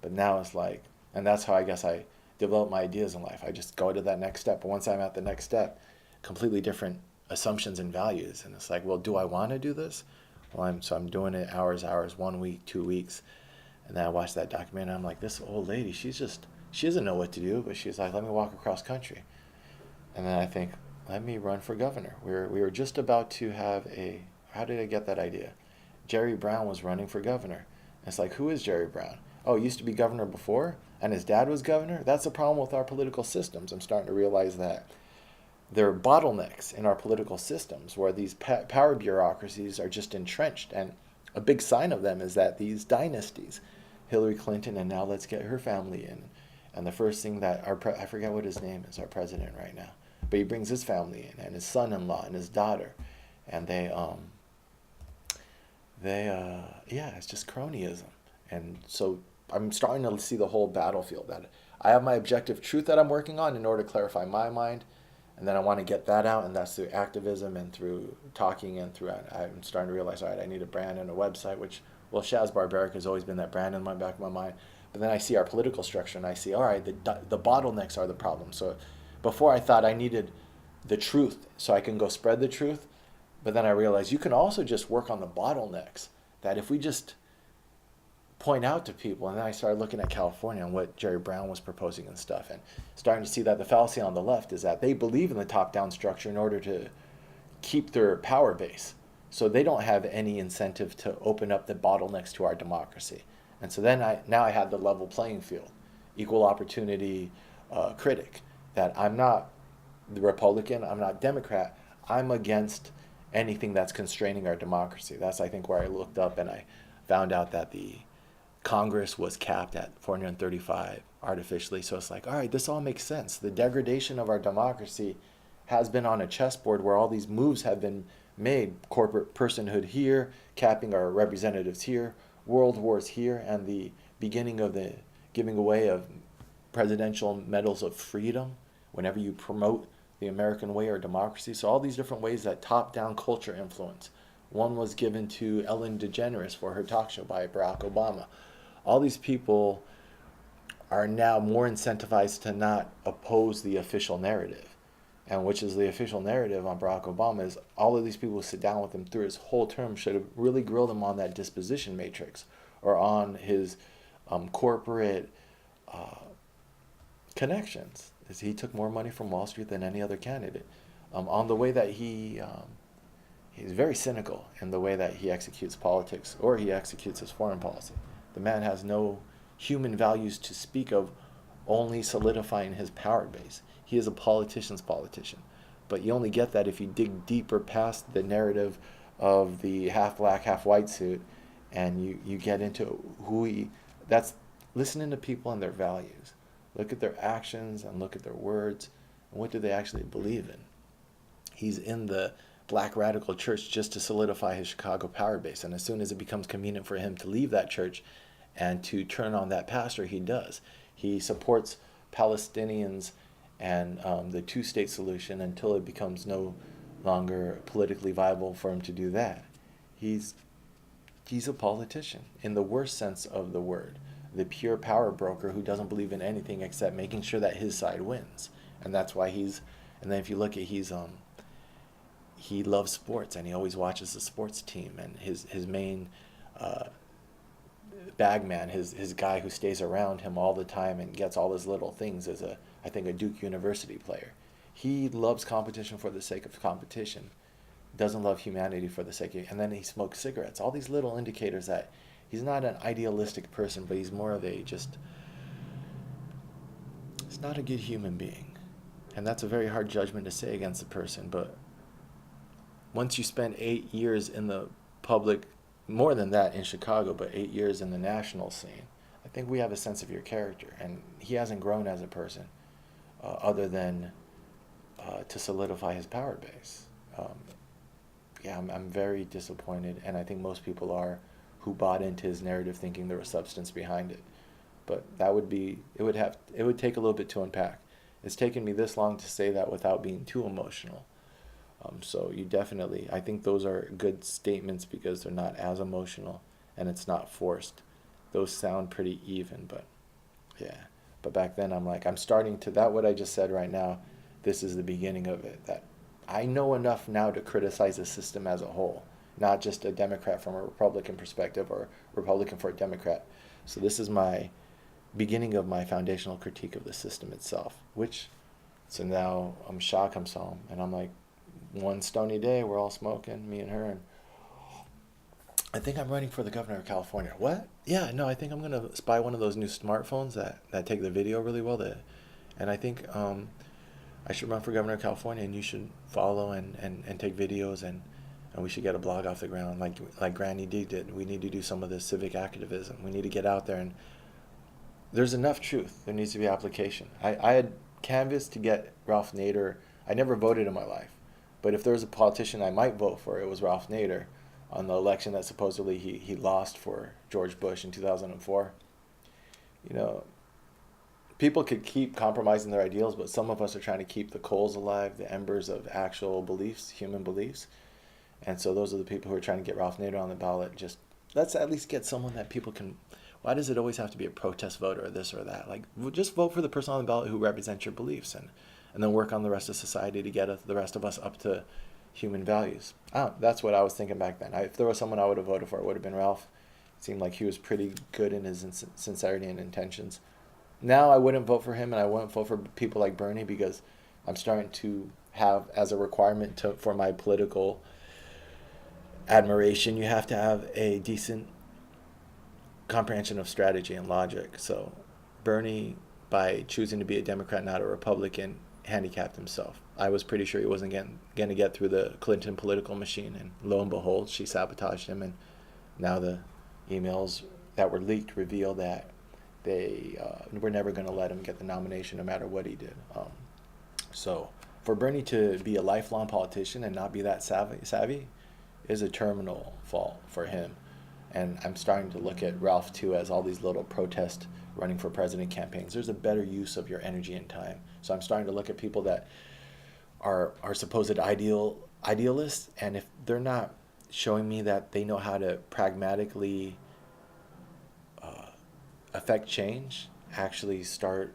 But now it's like, and that's how I guess I develop my ideas in life. I just go to that next step. But once I'm at the next step, completely different assumptions and values. And it's like, well, do I want to do this? Well, I'm doing it hours, 1 week, 2 weeks. And then I watched that documentary and I'm like, this old lady, she doesn't know what to do, but she's like, let me walk across country. And then I think, let me run for governor. We were just about to have how did I get that idea? Jerry Brown was running for governor. And it's like, who is Jerry Brown? Oh, he used to be governor before? And his dad was governor? That's the problem with our political systems. I'm starting to realize that there are bottlenecks in our political systems where these power bureaucracies are just entrenched. And a big sign of them is that these dynasties, Hillary Clinton, and now let's get her family in. And the first thing that I forget what his name is, our president right now, but he brings his family in and his son-in-law and his daughter, and it's just cronyism. And so I'm starting to see the whole battlefield that I have my objective truth that I'm working on in order to clarify my mind, and then I want to get that out, and that's through activism and through talking and through, I'm starting to realize, all right, I need a brand and a website, which, well, Shaz Barbaric has always been that brand in my back of my mind. But then I see our political structure and I see, all right, the bottlenecks are the problem. So before I thought I needed the truth so I can go spread the truth, but then I realized you can also just work on the bottlenecks, that if we just point out to people, and then I started looking at California and what Jerry Brown was proposing and stuff, and starting to see that the fallacy on the left is that they believe in the top-down structure in order to keep their power base. So they don't have any incentive to open up the bottlenecks to our democracy. And so then I had the level playing field, equal opportunity critic, that I'm not the Republican, I'm not Democrat, I'm against anything that's constraining our democracy. That's, I think, where I looked up and I found out that the Congress was capped at 435 artificially. So it's like, all right, this all makes sense. The degradation of our democracy has been on a chessboard where all these moves have been made. Corporate personhood here, capping our representatives here, world wars here, and the beginning of the giving away of presidential medals of freedom whenever you promote the American way or democracy. So all these different ways that top-down culture influence. One was given to Ellen DeGeneres for her talk show by Barack Obama. All these people are now more incentivized to not oppose the official narrative. And which is the official narrative on Barack Obama is all of these people who sit down with him through his whole term should have really grilled him on that disposition matrix or on his corporate connections. He took more money from Wall Street than any other candidate. On the way that he's very cynical in the way that he executes politics or he executes his foreign policy. The man has no human values to speak of, only solidifying his power base. He is a politician's politician. But you only get that if you dig deeper past the narrative of the half black, half white suit, and you get into that's listening to people and their values. Look at their actions and look at their words, and what do they actually believe in. He's in the black radical church just to solidify his Chicago power base, and as soon as it becomes convenient for him to leave that church and to turn on that pastor, he does. He supports Palestinians and the two-state solution until it becomes no longer politically viable for him to do that. He's a politician in the worst sense of the word, the pure power broker who doesn't believe in anything except making sure that his side wins. And that's why and then if you look at he loves sports and he always watches the sports team, and his main bagman, his guy who stays around him all the time and gets all his little things, is I think a Duke University player. He loves competition for the sake of competition, doesn't love humanity for the sake of, and then he smokes cigarettes. All these little indicators that he's not an idealistic person, but he's more of a just is not a good human being. And that's a very hard judgment to say against a person. But once you spend 8 years in the public, more than that in Chicago, but 8 years in the national scene, I think we have a sense of your character. And he hasn't grown as a person other than to solidify his power base. Yeah, I'm very disappointed, and I think most people are, who bought into his narrative thinking there was substance behind it. But it would take a little bit to unpack. It's taken me this long to say that without being too emotional. So you definitely, I think those are good statements because they're not as emotional and it's not forced. Those sound pretty even, but yeah. But back then I'm like, I'm starting to, that what I just said right now, this is the beginning of it. That I know enough now to criticize the system as a whole, not just a Democrat from a Republican perspective or Republican for a Democrat. So this is my beginning of my foundational critique of the system itself, so now Shah comes home and I'm like, one stony day, we're all smoking, me and her, and I think I'm running for the governor of California. What? Yeah, no, I think I'm gonna buy one of those new smartphones that take the video really well. And I think I should run for governor of California, and you should follow and take videos, and we should get a blog off the ground like Granny D did. We need to do some of this civic activism. We need to get out there, and there's enough truth. There needs to be application. I had canvassed to get Ralph Nader. I never voted in my life, but if there was a politician I might vote for, it was Ralph Nader on the election that supposedly he lost for George Bush in 2004. You know, people could keep compromising their ideals, but some of us are trying to keep the coals alive, the embers of actual beliefs, human beliefs. And so those are the people who are trying to get Ralph Nader on the ballot. Just let's at least get someone that people can. Why does it always have to be a protest vote or this or that? Like, just vote for the person on the ballot who represents your beliefs, and then work on the rest of society to get the rest of us up to human values. That's what I was thinking back then. If there was someone I would have voted for, it would have been Ralph. It seemed like he was pretty good in his sincerity and intentions. Now I wouldn't vote for him, and I wouldn't vote for people like Bernie, because I'm starting to have as a requirement for my political admiration, you have to have a decent comprehension of strategy and logic. So Bernie, by choosing to be a Democrat, not a Republican, handicapped himself. I was pretty sure he wasn't going to get through the Clinton political machine, and lo and behold, she sabotaged him, and now the emails that were leaked reveal that they were never going to let him get the nomination no matter what he did. So for Bernie to be a lifelong politician and not be that savvy is a terminal fault for him. And I'm starting to look at Ralph too as all these little protest running for president campaigns. There's a better use of your energy and time. So I'm starting to look at people that are supposed idealists, and if they're not showing me that they know how to pragmatically affect change, actually start.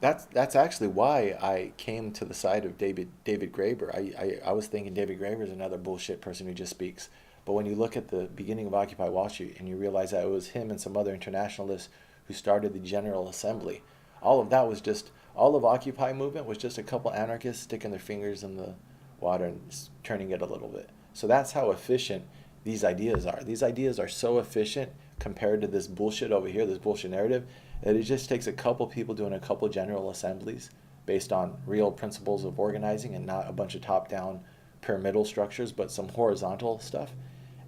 That's actually why I came to the side of David Graeber. I was thinking David Graeber is another bullshit person who just speaks. But when you look at the beginning of Occupy Wall Street and you realize that it was him and some other internationalists who started the General Assembly, all of Occupy movement was just a couple anarchists sticking their fingers in the water and turning it a little bit. So that's how efficient these ideas are. These ideas are so efficient compared to this bullshit over here, this bullshit narrative, that it just takes a couple people doing a couple General Assemblies based on real principles of organizing and not a bunch of top-down pyramidal structures, but some horizontal stuff,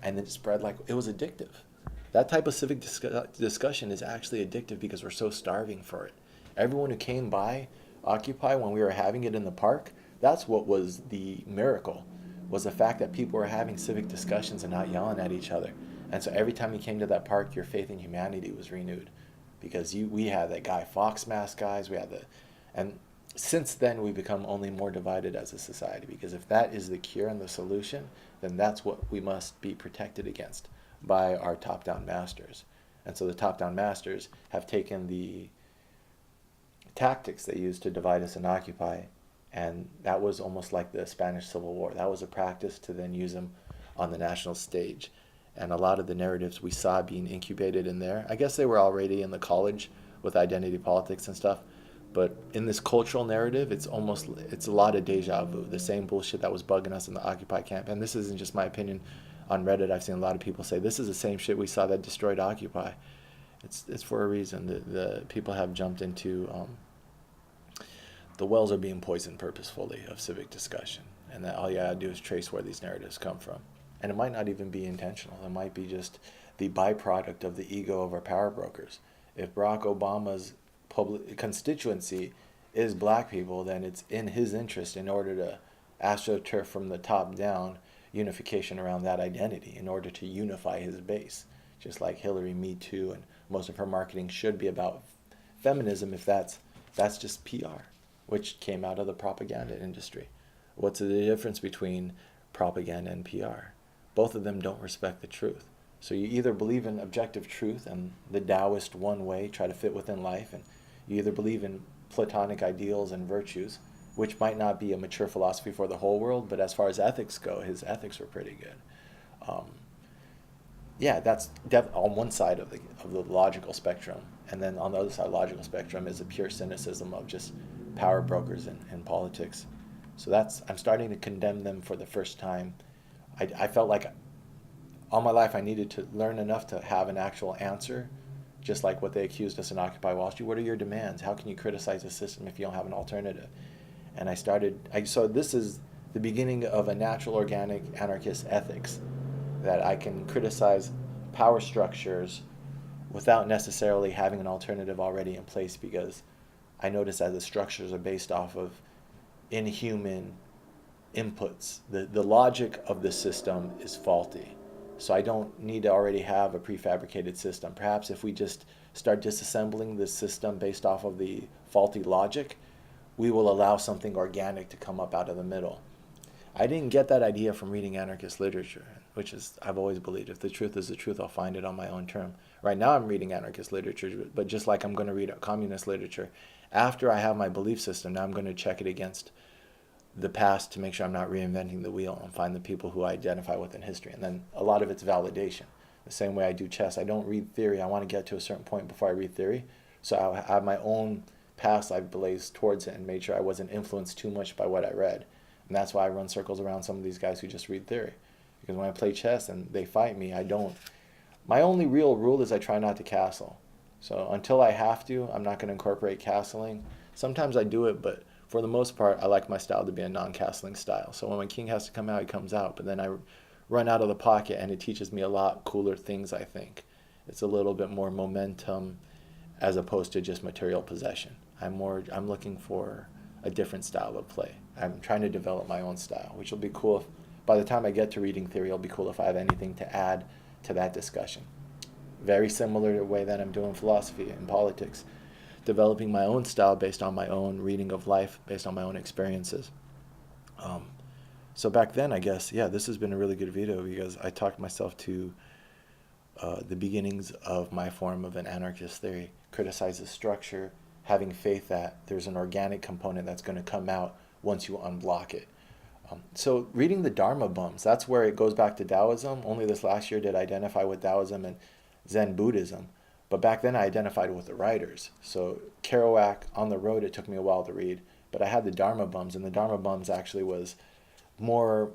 and then spread like it was addictive. That type of civic discussion is actually addictive because we're so starving for it. Everyone who came by Occupy when we were having it in the park, that's what was the miracle, was the fact that people were having civic discussions and not yelling at each other. And so every time you came to that park, your faith in humanity was renewed, because we had that Guy Fawkes mask guys, and since then we've become only more divided as a society, because if that is the cure and the solution, then that's what we must be protected against by our top-down masters. And so the top-down masters have taken the tactics they used to divide us and occupy, and that was almost like the Spanish Civil War. That was a practice to then use them on the national stage. And a lot of the narratives we saw being incubated in there, I guess they were already in the college with identity politics and stuff, but in this cultural narrative, it's a lot of deja vu, the same bullshit that was bugging us in the Occupy camp. And this isn't just my opinion. On Reddit, I've seen a lot of people say, this is the same shit we saw that destroyed Occupy. It's for a reason. The people have jumped into the wells are being poisoned purposefully of civic discussion, and that all you gotta do is trace where these narratives come from, and it might not even be intentional. It might be just the byproduct of the ego of our power brokers. If Barack Obama's public constituency is black people, then it's in his interest, in order to astroturf from the top down unification around that identity, in order to unify his base. Just like Hillary, Me Too, and most of her marketing should be about feminism, if that's just PR, which came out of the propaganda industry. What's the difference between propaganda and PR? Both of them don't respect the truth. So you either believe in objective truth and the Taoist one way, try to fit within life, and you either believe in Platonic ideals and virtues, which might not be a mature philosophy for the whole world, but as far as ethics go, his ethics were pretty good. Um, yeah, that's on one side of the logical spectrum, and then on the other side of the logical spectrum is a pure cynicism of just power brokers in politics. So I'm starting to condemn them for the first time. I felt like all my life I needed to learn enough to have an actual answer, just like what they accused us in Occupy Wall Street. What are your demands? How can you criticize the system if you don't have an alternative? And so this is the beginning of a natural, organic, anarchist ethics, that I can criticize power structures without necessarily having an alternative already in place, because I notice that the structures are based off of inhuman inputs. The logic of the system is faulty. So I don't need to already have a prefabricated system. Perhaps if we just start disassembling the system based off of the faulty logic, we will allow something organic to come up out of the middle. I didn't get that idea from reading anarchist literature, which is, I've always believed, if the truth is the truth, I'll find it on my own term. Right now I'm reading anarchist literature, but just like I'm going to read communist literature, after I have my belief system, now I'm going to check it against the past to make sure I'm not reinventing the wheel, and find the people who I identify with in history. And then a lot of it's validation. The same way I do chess. I don't read theory. I want to get to a certain point before I read theory. So I have my own paths I've blazed towards it and made sure I wasn't influenced too much by what I read. And that's why I run circles around some of these guys who just read theory. Because when I play chess and they fight me, I don't. My only real rule is I try not to castle. So until I have to, I'm not going to incorporate castling. Sometimes I do it, but for the most part, I like my style to be a non-castling style. So when my king has to come out, he comes out. But then I run out of the pocket, and it teaches me a lot cooler things, I think. It's a little bit more momentum as opposed to just material possession. I'm looking for a different style of play. I'm trying to develop my own style, which will be cool if, by the time I get to reading theory, it'll be cool if I have anything to add to that discussion. Very similar to the way that I'm doing philosophy and politics, developing my own style based on my own reading of life, based on my own experiences. So back then, I guess, yeah, this has been a really good video, because I talked myself to the beginnings of my form of an anarchist theory. Criticize the structure, having faith that there's an organic component that's going to come out once you unblock it. So reading the Dharma Bums, that's where it goes back to Taoism. Only this last year did I identify with Taoism and Zen Buddhism. But back then I identified with the writers. So Kerouac, On the Road, it took me a while to read. But I had the Dharma Bums, and the Dharma Bums actually was more...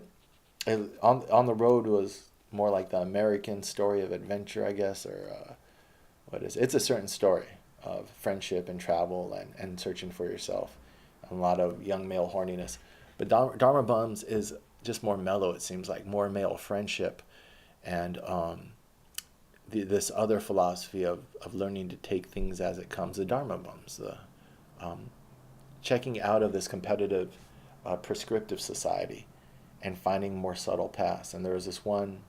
On the Road was more like the American story of adventure, I guess, or what is it? It's a certain story of friendship and travel and searching for yourself. A lot of young male horniness. But Dharma Bums is just more mellow, it seems like, more male friendship, and this other philosophy of learning to take things as it comes, the Dharma Bums, the checking out of this competitive, prescriptive society and finding more subtle paths. And there was this one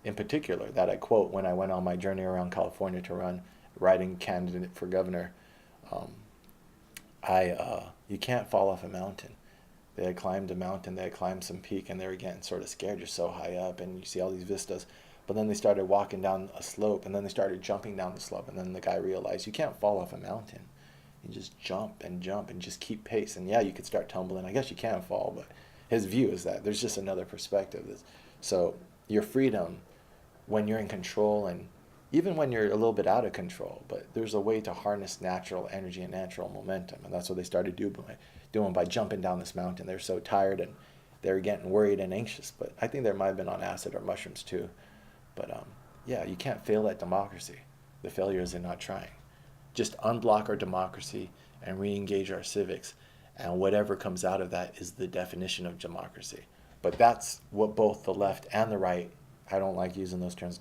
in particular that I quote when I went on my journey around California to run writing candidate for governor. You can't fall off a mountain. They had climbed a mountain, they had climbed some peak, and they were getting sort of scared. You're so high up, and you see all these vistas. But then they started walking down a slope, and then they started jumping down the slope, and then the guy realized you can't fall off a mountain. You just jump and just keep pace. And yeah, you could start tumbling. I guess you can fall, but his view is that there's just another perspective. So your freedom, when you're in control, and even when you're a little bit out of control, but there's a way to harness natural energy and natural momentum. And that's what they started doing by jumping down this mountain. They're so tired, and they were getting worried and anxious. But I think they might have been on acid or mushrooms too. But yeah, you can't fail at democracy. The failure is in not trying. Just unblock our democracy and re-engage our civics, and whatever comes out of that is the definition of democracy. But that's what both the left and the right, I don't like using those terms,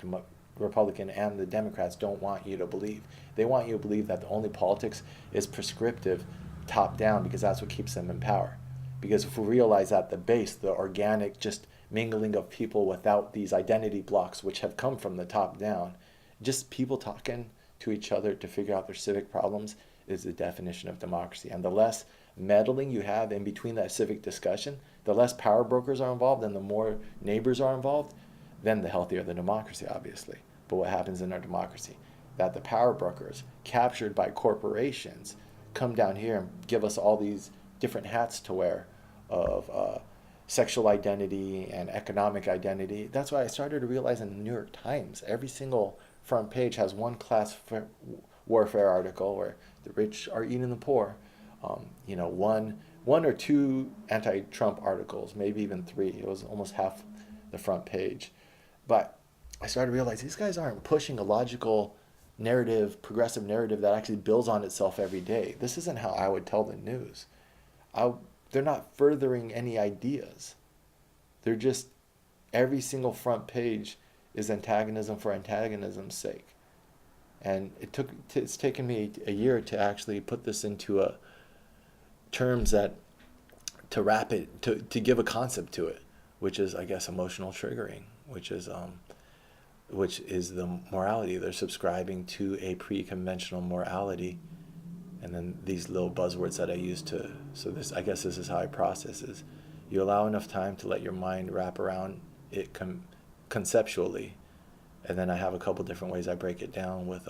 Republican and the Democrats don't want you to believe. They want you to believe that the only politics is prescriptive, top down, because that's what keeps them in power. Because if we realize at the base, the organic just mingling of people without these identity blocks, which have come from the top down, just people talking to each other to figure out their civic problems is the definition of democracy. And the less meddling you have in between that civic discussion, the less power brokers are involved and the more neighbors are involved, then the healthier the democracy, obviously. But what happens in our democracy? That the power brokers, captured by corporations, come down here and give us all these different hats to wear of sexual identity and economic identity. That's why I started to realize in the New York Times, every single front page has one class warfare article where the rich are eating the poor. One or two anti-Trump articles, maybe even three. It was almost half the front page. But I started to realize these guys aren't pushing a logical narrative, progressive narrative that actually builds on itself every day. This isn't how I would tell the news. They're not furthering any ideas. They're just, every single front page is antagonism for antagonism's sake. And it's taken me a year to actually put this into terms that, to wrap it, to give a concept to it, which is, I guess, emotional triggering, which is the morality. They're subscribing to a pre-conventional morality, and then these little buzzwords that I use I guess this is how I process is, you allow enough time to let your mind wrap around it conceptually, and then I have a couple different ways I break it down with,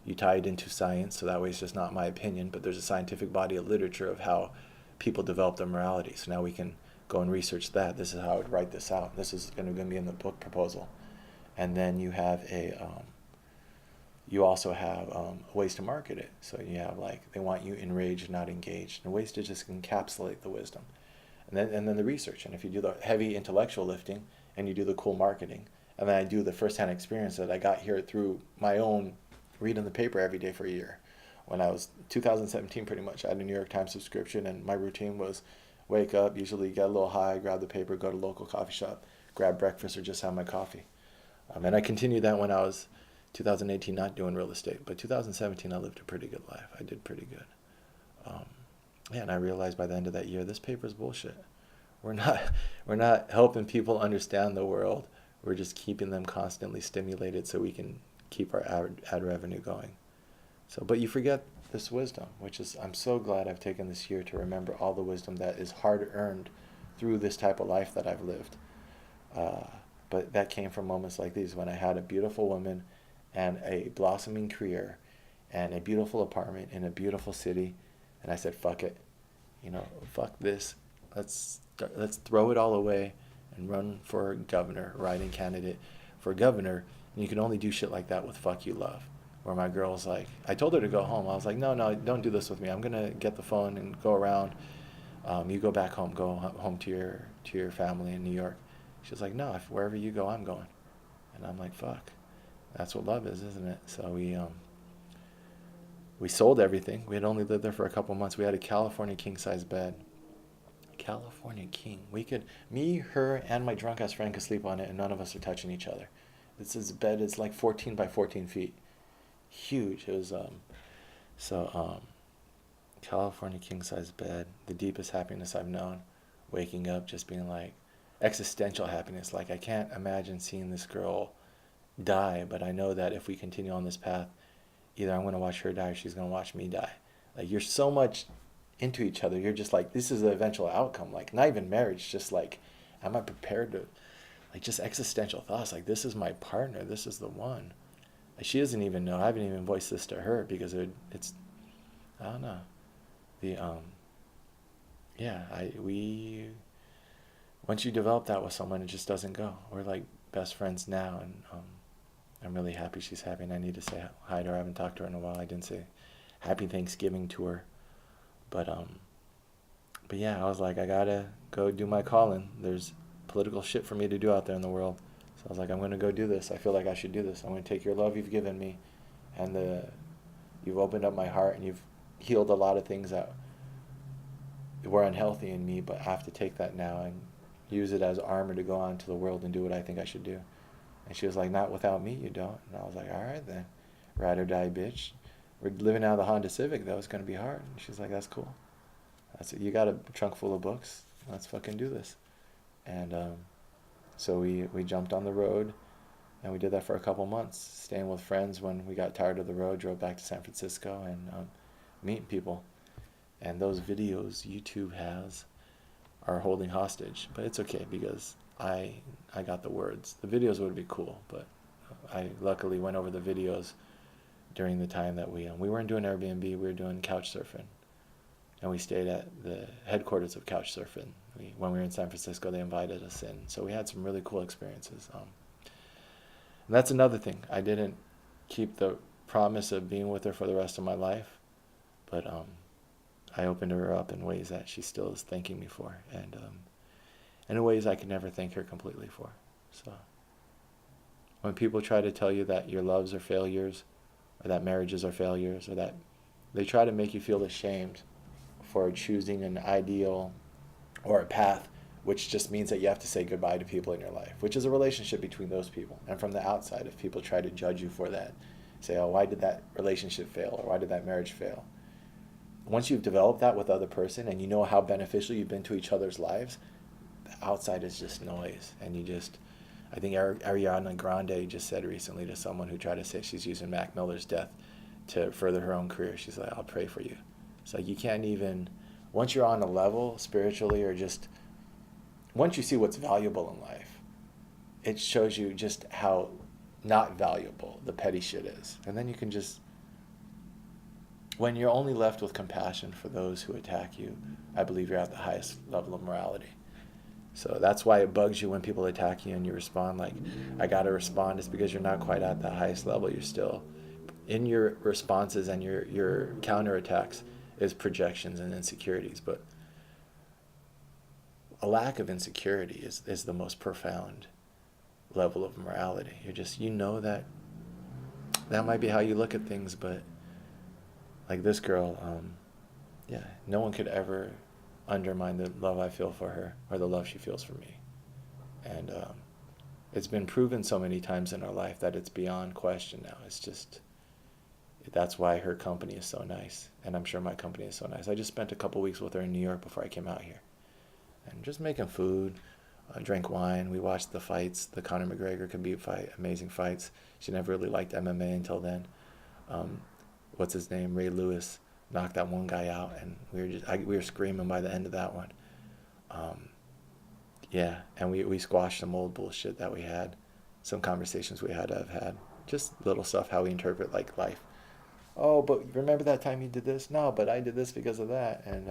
you tie it into science, so that way it's just not my opinion, but there's a scientific body of literature of how people develop their morality, so now we can go and research that. This is how I would write this out. This is going to be in the book proposal. And then you have you also have ways to market it. So you have, like, they want you enraged, not engaged, and ways to just encapsulate the wisdom. And then the research. And if you do the heavy intellectual lifting and you do the cool marketing, and then I do the firsthand experience that I got here through my own reading the paper every day for a year. When I was 2017, pretty much, I had a New York Times subscription, and my routine was wake up, usually get a little high, grab the paper, go to a local coffee shop, grab breakfast, or just have my coffee. And I continued that when I was 2018, not doing real estate, but 2017 I lived a pretty good life. I did pretty good. And I realized by the end of that year, this paper is bullshit. We're not helping people understand the world. We're just keeping them constantly stimulated so we can keep our ad revenue going. So, but you forget this wisdom, which is, I'm so glad I've taken this year to remember all the wisdom that is hard earned through this type of life that I've lived. But that came from moments like these, when I had a beautiful woman and a blossoming career and a beautiful apartment in a beautiful city, and I said, fuck it, fuck this. Let's throw it all away and run for governor, write-in candidate for governor. And you can only do shit like that with fuck you love. Where my girl's like, I told her to go home. I was like, no, don't do this with me. I'm gonna get the phone and go around. You go back home, go home to your family in New York. She's like, no, wherever you go, I'm going. And I'm like, fuck, that's what love is, isn't it? So we sold everything. We had only lived there for a couple months. We had a California king-size bed. California king. Me, her, and my drunk-ass friend could sleep on it, and none of us are touching each other. This bed is like 14 by 14 feet. Huge. It was, California king-size bed, the deepest happiness I've known. Waking up, just being like, existential happiness. Like, I can't imagine seeing this girl die, but I know that if we continue on this path, either I'm going to watch her die or she's going to watch me die. Like, you're so much into each other. You're just like, this is the eventual outcome. Like, not even marriage, just like, am I prepared to, like, just existential thoughts. Like, this is my partner. This is the one. Like, she doesn't even know. I haven't even voiced this to her because it's, I don't know. Once you develop that with someone, it just doesn't go. We're like best friends now, and I'm really happy she's happy, and I need to say hi to her. I haven't talked to her in a while. I didn't say happy Thanksgiving to her. But yeah, I was like, I gotta go do my calling. There's political shit for me to do out there in the world. So I was like, I'm gonna go do this. I feel like I should do this. I'm gonna take your love you've given me and you've opened up my heart, and you've healed a lot of things that were unhealthy in me, but I have to take that now and use it as armor to go out into the world and do what I think I should do. And she was like, not without me, you don't. And I was like, all right then, ride or die, bitch. We're living out of the Honda Civic, though. It's going to be hard. And she's like, that's cool. I said, you got a trunk full of books. Let's fucking do this. And so we jumped on the road, and we did that for a couple months, staying with friends when we got tired of the road, drove back to San Francisco, and meeting people. And those videos YouTube has are holding hostage, but it's okay because I got the words. The videos would be cool, but I luckily went over the videos during the time that we weren't doing Airbnb, we were doing couch surfing, and we stayed at the headquarters of couch surfing. When we were in San Francisco, they invited us in, so we had some really cool experiences. And that's another thing. I didn't keep the promise of being with her for the rest of my life, but I opened her up in ways that she still is thanking me for, and in ways I could never thank her completely for. So when people try to tell you that your loves are failures, or that marriages are failures, or that they try to make you feel ashamed for choosing an ideal or a path, which just means that you have to say goodbye to people in your life, which is a relationship between those people. And from the outside, if people try to judge you for that, say, oh, why did that relationship fail, or why did that marriage fail? Once you've developed that with the other person and you know how beneficial you've been to each other's lives, the outside is just noise. And I think Ariana Grande just said recently to someone who tried to say she's using Mac Miller's death to further her own career, she's like, I'll pray for you. It's like you can't even, once you're on a level spiritually, or just once you see what's valuable in life, it shows you just how not valuable the petty shit is. And then you can just, when you're only left with compassion for those who attack you, I believe you're at the highest level of morality. So that's why it bugs you when people attack you and you respond like, I gotta respond. It's because you're not quite at the highest level. You're still, in your responses and your counterattacks is projections and insecurities. But a lack of insecurity is the most profound level of morality. You're just, you know that might be how you look at things, but like this girl, no one could ever undermine the love I feel for her or the love she feels for me. And it's been proven so many times in our life that it's beyond question now. It's just, that's why her company is so nice. And I'm sure my company is so nice. I just spent a couple weeks with her in New York before I came out here. And just making food, drank wine. We watched the fights, the Conor McGregor Khabib fight, amazing fights. She never really liked MMA until then. What's his name? Ray Lewis knocked that one guy out, and we were screaming by the end of that one. And we squashed some old bullshit that we had, some conversations we had to have had, just little stuff, how we interpret like life. Oh, but remember that time you did this? No, but I did this because of that. And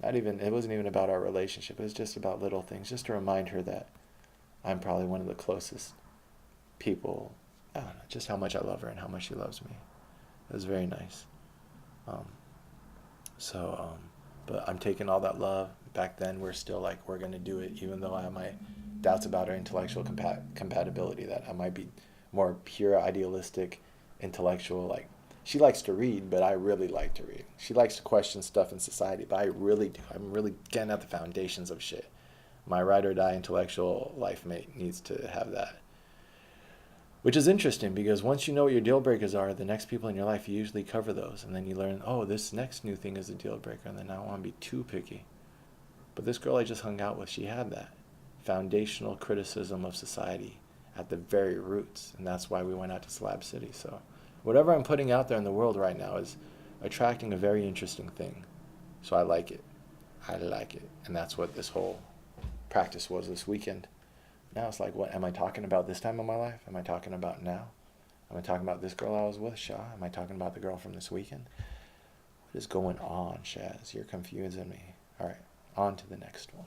it wasn't even about our relationship. It was just about little things, just to remind her that I'm probably one of the closest people. I don't know, just how much I love her and how much she loves me. It was very nice. But I'm taking all that love. Back then, we're still like, we're going to do it, even though I have my doubts about our intellectual compatibility, that I might be more pure, idealistic, intellectual. Like, she likes to read, but I really like to read. She likes to question stuff in society, but I really do. I'm really getting at the foundations of shit. My ride or die intellectual life mate needs to have that. Which is interesting, because once you know what your deal breakers are, the next people in your life, you usually cover those. And then you learn, oh, this next new thing is a deal breaker. And then I don't want to be too picky. But this girl I just hung out with, she had that foundational criticism of society at the very roots. And that's why we went out to Slab City. So whatever I'm putting out there in the world right now is attracting a very interesting thing. So I like it. And that's what this whole practice was this weekend. Now it's like, what am I talking about this time of my life? Am I talking about now? Am I talking about this girl I was with, Shah? Am I talking about the girl from this weekend? What is going on, Shaz? You're confusing me. All right, on to the next one.